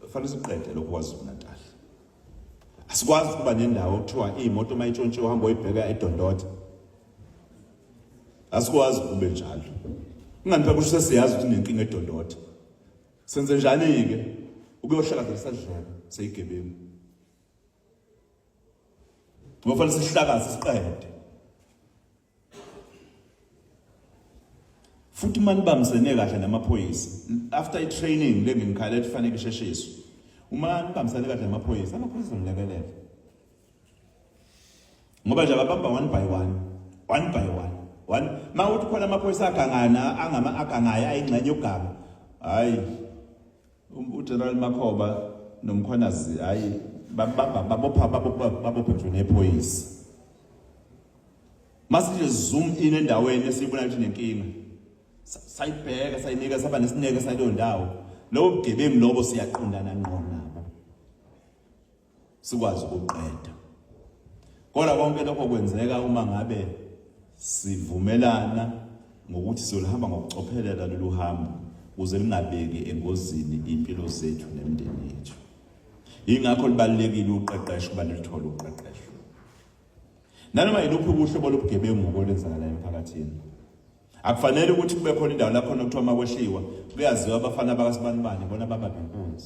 Kufanele siqede lokho kwaZulu Natal. Asikwazi ukuba nendawo okuthiwa imoto mayitshontshe uhamba uyibheka eDondota. Asikwazi kube njalo. Ingani phela kusho sesiyazi ukuthi nenkinga eDondota. Senze njani ke ukuyohlala ngesadlelo seyigebengu. Ngofanele sihlakaze siqede. Futhi manje bamsene kahle namaphoyisa. After i-training lengikhala efanele isheshiswe. Uma nibamsene kahle namaphoyisa, amaphoyisa amlekelela. Ngoba nje ababamba one by one. Mawuthi khona amaphoyisa agangana agangaya ayingxenye yogaba. Hayi. uGeneral Makhoba nomkhwanazi hayi babopha nje nephoyisa. Masije zoom in endaweni esibona ukuthi nenkinga. Sayibheka sayinika saba nesineke saleyo ndawo. Lo bugebengu lobo siyaqondana ngqo nabo. Sikwazi ukuqeda. Kodwa konke lokho kwenzeka uma ngabe sivumelana ngokuthi siyolihamba ngokucophelela lolu hambo ukuze lingabeki engozini impilo zethu nemindeni yethu. Ingakho libalekile uqeqesho baluthola uqeqesho. Nanoma yiluphi uhlobo lobugebengu olenzakala emphakathini. Akufanele ukuthi kube khona indawo lapho nokuthiwa makwehliwa kuyaziwa abafana bakaSibanibani bona baba benkunzi.